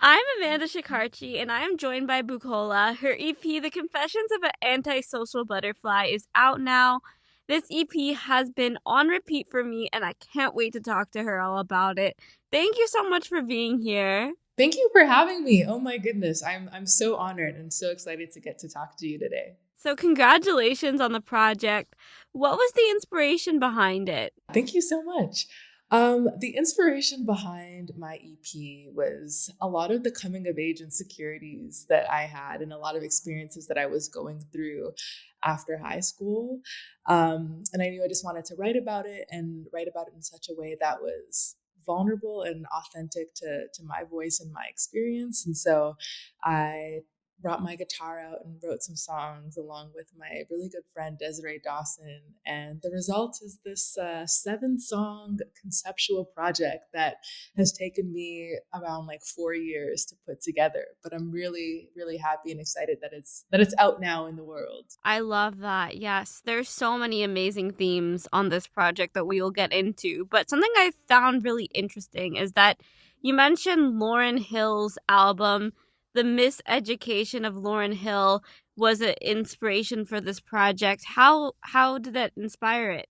I'm Amanda Shekarchi, and I am joined by Bukola. Her EP, The Confessions of an Antisocial Butterfly, is out now. This EP has been on repeat for me, and I can't wait to talk to her all about it. Thank you so much for being here. Thank you for having me. Oh my goodness. I'm so honored and so excited to get to talk to you today. So, congratulations on the project. What was the inspiration behind it? Thank you so much. The inspiration behind my EP was a lot of the coming of age insecurities that I had and a lot of experiences that I was going through after high school. And I knew I just wanted to write about it and write about it in such a way that was vulnerable and authentic to my voice and my experience. And so I brought my guitar out and wrote some songs along with my really good friend Desiree Dawson. And the result is this 7-song conceptual project that has taken me around like 4 years to put together. But I'm really, really happy and excited that it's out now in the world. I love that. Yes, there's so many amazing themes on this project that we will get into. But something I found really interesting is that you mentioned Lauryn Hill's album, The Miseducation of Lauryn Hill, was an inspiration for this project. How did that inspire it?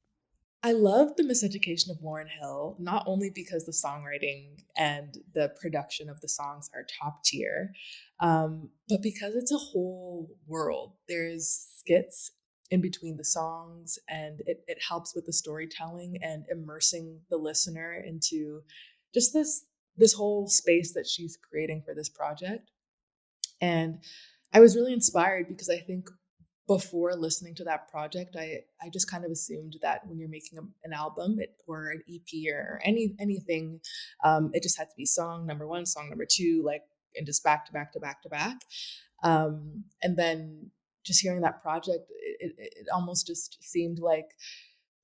I love the Miseducation of Lauryn Hill, not only because the songwriting and the production of the songs are top tier, but because it's a whole world. There's skits in between the songs, and it helps with the storytelling and immersing the listener into just this whole space that she's creating for this project. And I was really inspired because I think before listening to that project, I just kind of assumed that when you're making an album or an EP or anything, it just had to be song number one, song number two, like, and just back to back to back to back. And then just hearing that project, it almost just seemed like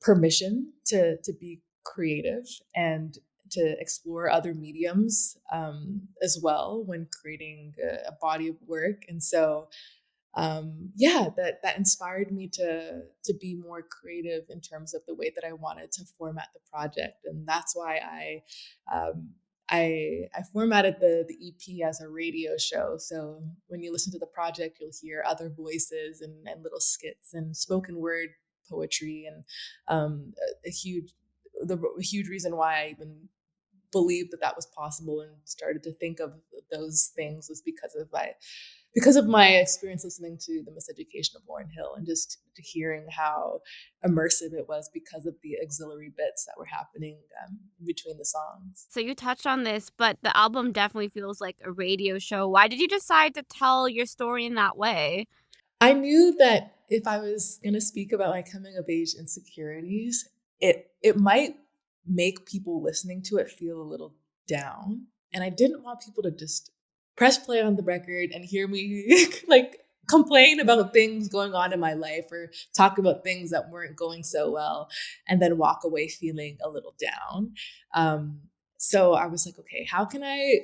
permission to be creative and to explore other mediums as well when creating a body of work. And so yeah, that inspired me to be more creative in terms of the way that I wanted to format the project. And that's why um, I formatted the EP as a radio show. So when you listen to the project, you'll hear other voices and little skits and spoken word poetry. And a huge reason why I even believed that that was possible and started to think of those things was because of my experience listening to The Miseducation of Lauryn Hill and just hearing how immersive it was because of the auxiliary bits that were happening between the songs. So you touched on this, but the album definitely feels like a radio show. Why did you decide to tell your story in that way? I knew that if I was going to speak about my coming of age insecurities, it might make people listening to it feel a little down. And I didn't want people to just press play on the record and hear me like complain about things going on in my life or talk about things that weren't going so well and then walk away feeling a little down. So I was like, okay, how can I,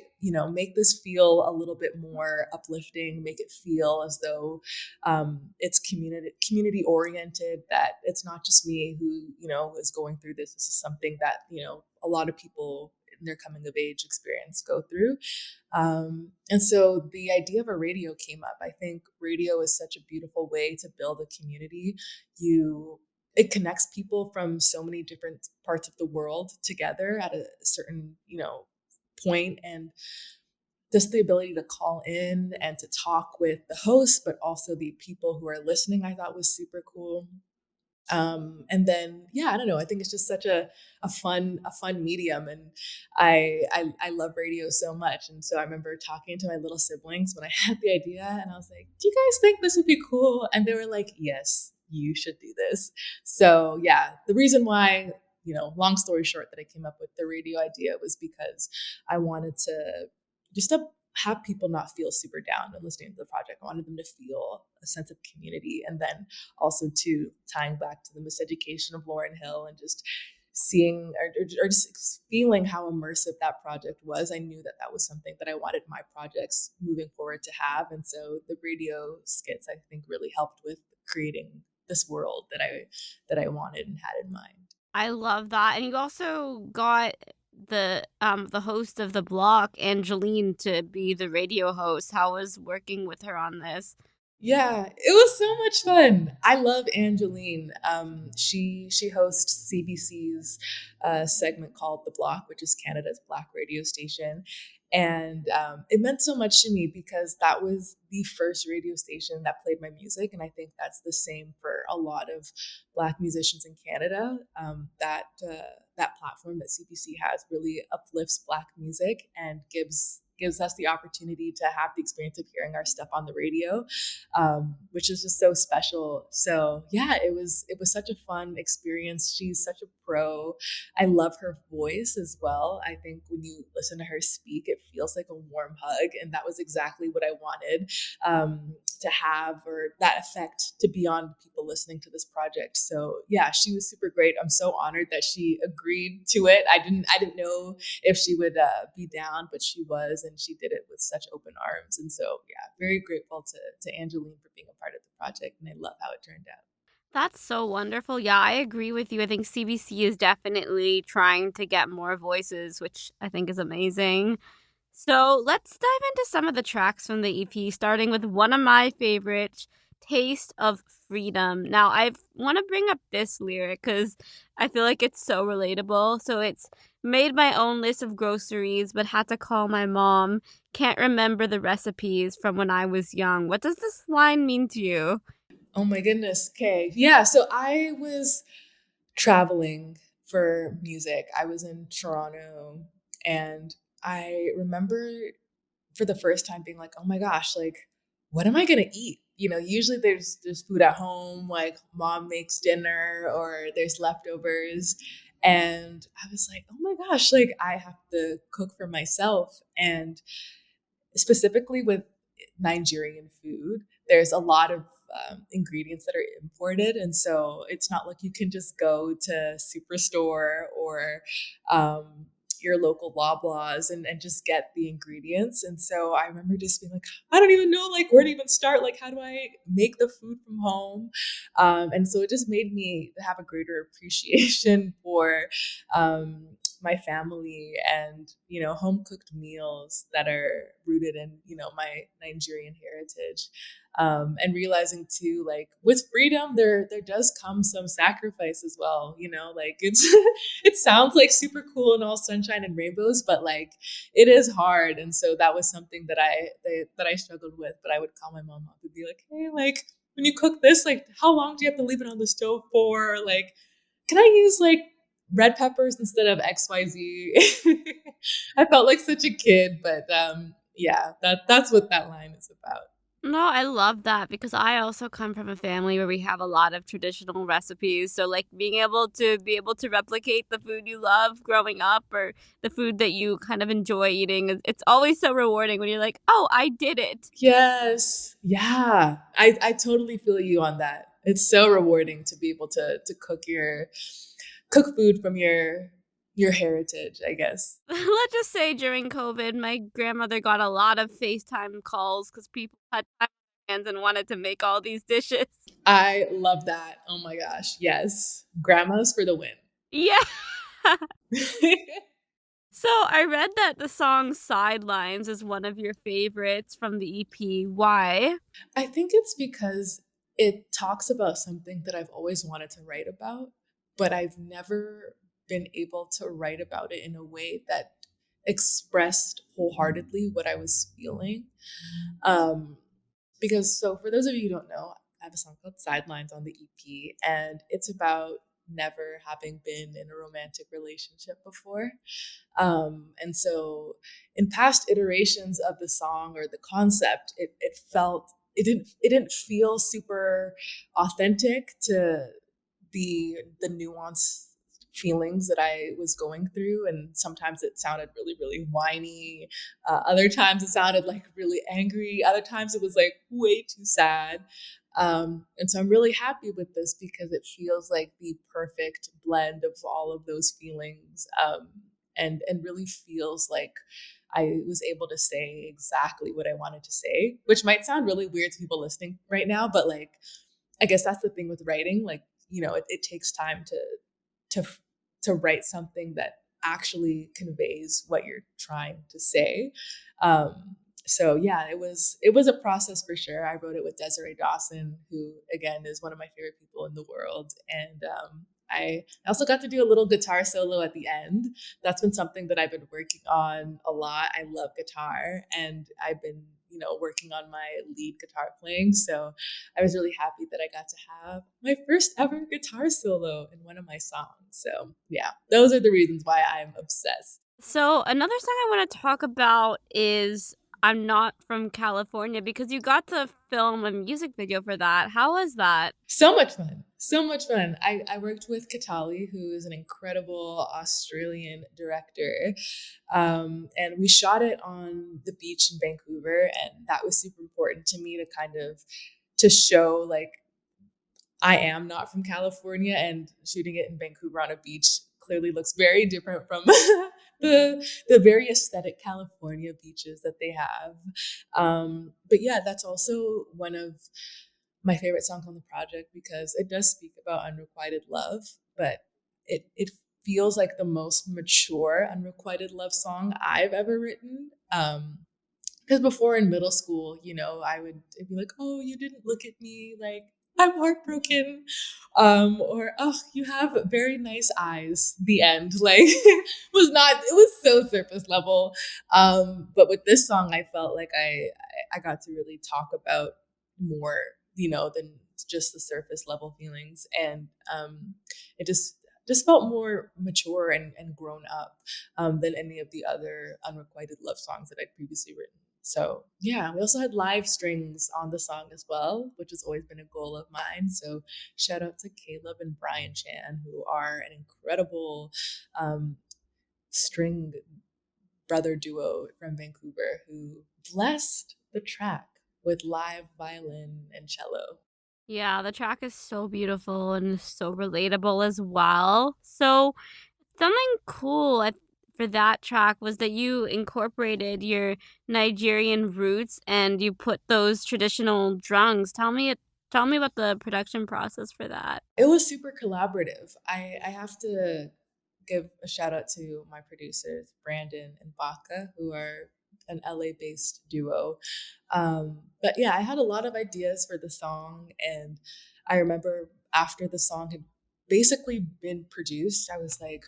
make this feel a little bit more uplifting, make it feel as though it's community oriented, that it's not just me who, is going through this. This is something that, a lot of people in their coming of age experience go through. And so the idea of a radio came up. I think radio is such a beautiful way to build a community. It connects people from so many different parts of the world together at a certain, point, and just the ability to call in and to talk with the host, but also the people who are listening, I thought was super cool. And then, yeah, I don't know, I think it's just such a fun medium, and I love radio so much. And so I remember talking to my little siblings when I had the idea, and I was like, do you guys think this would be cool? And they were like, yes, you should do this. So yeah, the reason why, long story short, that I came up with the radio idea was because I wanted to just to have people not feel super down when listening to the project. I wanted them to feel a sense of community, and then also to tying back to the Miseducation of Lauryn Hill and just seeing or just feeling how immersive that project was. I knew that that was something that I wanted my projects moving forward to have, and so the radio skits, I think, really helped with creating this world that I wanted and had in mind. I love that. And you also got the host of the block, Angeline, to be the radio host. How was working with her on this? Yeah, it was so much fun. I love Angeline. She hosts CBC's segment called The Block, which is Canada's Black radio station, and it meant so much to me because that was the first radio station that played my music, and I think that's the same for a lot of Black musicians in Canada. That platform that CBC has really uplifts Black music and gives us the opportunity to have the experience of hearing our stuff on the radio, which is just so special. So yeah, it was such a fun experience. She's such a pro. I love her voice as well. I think when you listen to her speak, it feels like a warm hug, and that was exactly what I wanted to have, or that effect to be on people listening to this project. So yeah, she was super great. I'm so honored that she agreed to it. I didn't know if she would be down, but she was, and she did it with such open arms. And so, yeah, very grateful to Angeline for being a part of the project, and I love how it turned out. That's so wonderful. Yeah, I agree with you. I think CBC is definitely trying to get more voices, which I think is amazing. So let's dive into some of the tracks from the EP, starting with one of my favorites, Taste of Freedom. Now, I want to bring up this lyric because I feel like it's so relatable. So it's made my own list of groceries, but had to call my mom. Can't remember the recipes from when I was young. What does this line mean to you? Oh my goodness. Okay. Yeah. So I was traveling for music. I was in Toronto, and I remember for the first time being like, oh my gosh, like, what am I gonna eat? Usually there's food at home, like mom makes dinner or there's leftovers. And I was like, oh my gosh, like I have to cook for myself. And specifically with Nigerian food, there's a lot of ingredients that are imported, and so it's not like you can just go to Superstore or your local Loblaws and just get the ingredients. And so I remember just being like, I don't even know like where to even start. Like, how do I make the food from home? And so it just made me have a greater appreciation for my family and home cooked meals that are rooted in my Nigerian heritage, and realizing too, like with freedom there does come some sacrifice as well. Like it's it sounds like super cool and all sunshine and rainbows, but like it is hard. And so that was something that I struggled with. But I would call my mom up and be like, hey, like when you cook this, like how long do you have to leave it on the stove for? Like, can I use like red peppers instead of XYZ? I felt like such a kid, but yeah, that's what that line is about. No, I love that because I also come from a family where we have a lot of traditional recipes. So like being able to replicate the food you love growing up or the food that you kind of enjoy eating, it's always so rewarding when you're like, "Oh, I did it." Yes. Yeah. I totally feel you on that. It's so rewarding to be able to cook food from your heritage, I guess. Let's just say during COVID, my grandmother got a lot of FaceTime calls cuz people had time on their hands and wanted to make all these dishes. I love that. Oh my gosh. Yes. Grandmas for the win. Yeah. So I read that the song Sidelines is one of your favorites from the EP. Why? I think it's because it talks about something that I've always wanted to write about, but I've never been able to write about it in a way that expressed wholeheartedly what I was feeling. Um, because, so for those of you who don't know, I have a song called Sidelines on the EP, and it's about never having been in a romantic relationship before. And so in past iterations of the song or the concept, it didn't feel super authentic to the nuanced feelings that I was going through. And sometimes it sounded really, really whiny. Other times it sounded like really angry. Other times it was like way too sad. And so I'm really happy with this because it feels like the perfect blend of all of those feelings, and really feels like I was able to say exactly what I wanted to say, which might sound really weird to people listening right now, but like I guess that's the thing with writing. Like, it takes time to to write something that actually conveys what you're trying to say. Um, so yeah, it was a process for sure. I wrote it with Desiree Dawson, who again is one of my favorite people in the world, and I also got to do a little guitar solo at the end. That's been something that I've been working on a lot. I love guitar, and I've been working on my lead guitar playing. So I was really happy that I got to have my first ever guitar solo in one of my songs. So yeah, those are the reasons why I'm obsessed. So, another song I want to talk about is I'm Not From California because you got to film a music video for that. How was that? So much fun. So much fun. I worked with Katali, who is an incredible Australian director. And we shot it on the beach in Vancouver. And that was super important to me to kind of to show like I am not from California, and shooting it in Vancouver on a beach clearly looks very different from the very aesthetic California beaches that they have. But yeah, that's also one of my favorite songs on the project because it does speak about unrequited love, but it feels like the most mature unrequited love song I've ever written. Because before in middle school, I'd be like, "Oh, you didn't look at me," like I'm heartbroken, or "Oh, you have very nice eyes." The end, like, was not. It was so surface level. But with this song, I felt like I got to really talk about more, than just the surface level feelings, and it just felt more mature and grown up than any of the other unrequited love songs that I'd previously written. So yeah, we also had live strings on the song as well, which has always been a goal of mine. So shout out to Caleb and Brian Chan, who are an incredible um, string brother duo from Vancouver who blessed the track with live violin and cello. Yeah, the track is so beautiful and so relatable as well. So, something cool for that track was that you incorporated your Nigerian roots and you put those traditional drums. Tell me about the production process for that. It was super collaborative. I have to give a shout out to my producers, Brandon and Baca, who are an LA based duo. But yeah, I had a lot of ideas for the song. And I remember after the song had basically been produced, I was like,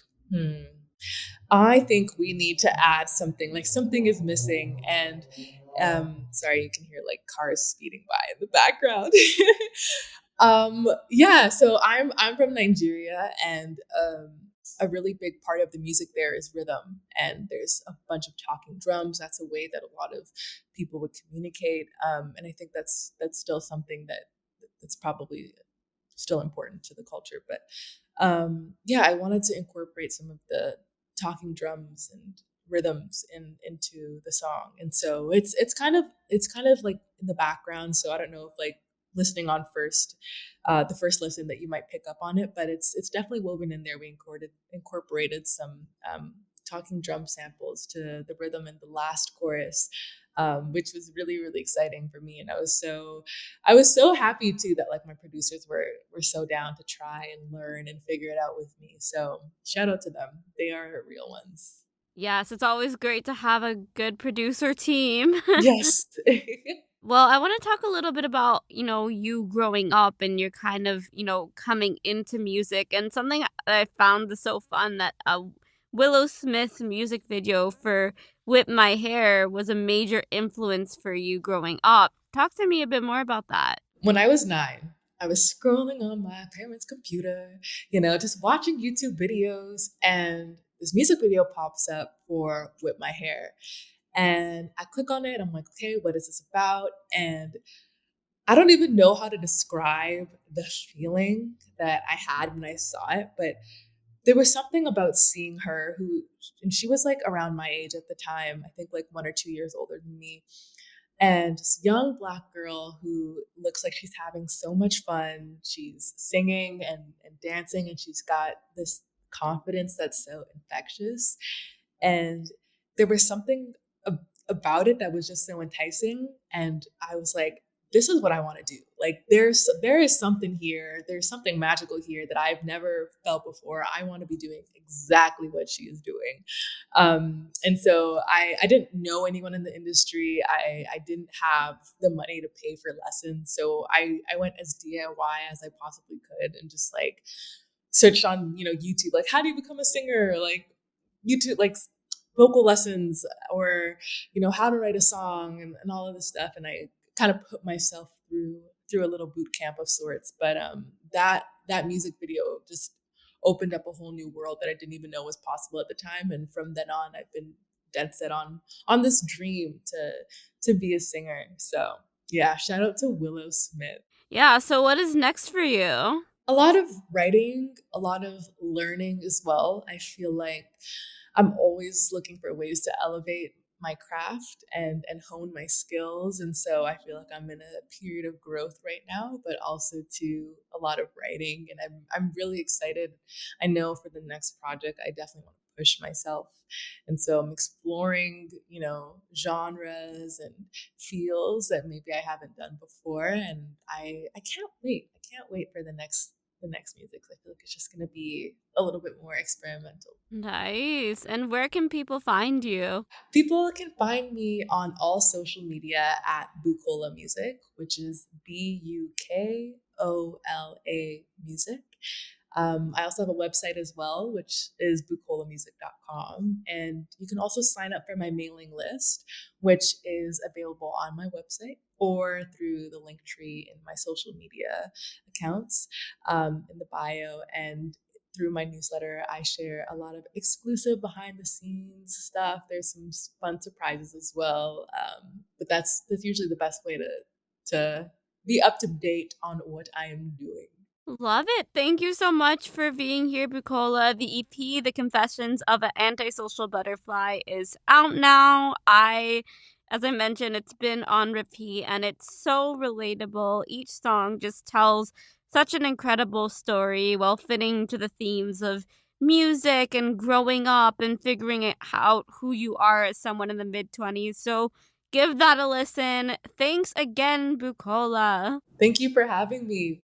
I think we need to add something, like something is missing. And sorry, you can hear like cars speeding by in the background. Yeah, so I'm from Nigeria, and a really big part of the music there is rhythm, and there's a bunch of talking drums. That's a way that a lot of people would communicate, and I think that's still something that's probably still important to the culture. But yeah, I wanted to incorporate some of the talking drums and rhythms into the song, and so it's kind of like in the background. So I don't know if like listening on the first listen that you might pick up on it, but it's definitely woven in there. We incorporated some talking drum samples to the rhythm in the last chorus, which was really really exciting for me, and I was so happy too that like my producers were so down to try and learn and figure it out with me. So shout out to them. They are real ones. Yes, it's always great to have a good producer team. Yes. Well, I want to talk a little bit about, you growing up and you're kind of, coming into music. And something I found is so fun that Willow Smith's music video for Whip My Hair was a major influence for you growing up. Talk to me a bit more about that. When I was 9, I was scrolling on my parents' computer, just watching YouTube videos, and this music video pops up for Whip My Hair. And I click on it. I'm like, okay, what is this about? And I don't even know how to describe the feeling that I had when I saw it, but there was something about seeing her and she was like around my age at the time, I think like 1 or 2 years older than me, and this young Black girl who looks like she's having so much fun. She's singing and dancing, and she's got this confidence that's so infectious. And there was something about it that was just so enticing. And I was like, this is what I want to do. Like there is something here. There's something magical here that I've never felt before. I want to be doing exactly what she is doing. And so I didn't know anyone in the industry. I didn't have the money to pay for lessons. So I went as DIY as I possibly could and just like searched on, YouTube, like how do you become a singer? Like YouTube, like vocal lessons or, how to write a song and all of this stuff. And I kind of put myself through a little boot camp of sorts. But that music video just opened up a whole new world that I didn't even know was possible at the time. And from then on, I've been dead set on this dream to be a singer. So yeah, shout out to Willow Smith. Yeah, so what is next for you? A lot of writing, a lot of learning as well. I feel like I'm always looking for ways to elevate my craft and hone my skills. And so I feel like I'm in a period of growth right now, but also to a lot of writing. And I'm really excited. I know for the next project, I definitely want to push myself. And so I'm exploring, genres and feels that maybe I haven't done before. And I can't wait. I can't wait for the next music. I feel like it's just going to be a little bit more experimental. Nice. And where can people find you? People can find me on all social media at Bukola Music, which is Bukola Music. I also have a website as well, which is bukolamusic.com. And you can also sign up for my mailing list, which is available on my website or through the link tree in my social media accounts in the bio. And through my newsletter, I share a lot of exclusive behind the scenes stuff. There's some fun surprises as well. But that's usually the best way to be up to date on what I am doing. Love it. Thank you so much for being here, Bukola. The EP, The Confessions of an Antisocial Butterfly, is out now. As I mentioned, it's been on repeat and it's so relatable. Each song just tells such an incredible story while fitting to the themes of music and growing up and figuring it out who you are as someone in the mid-20s. So give that a listen. Thanks again, Bukola. Thank you for having me.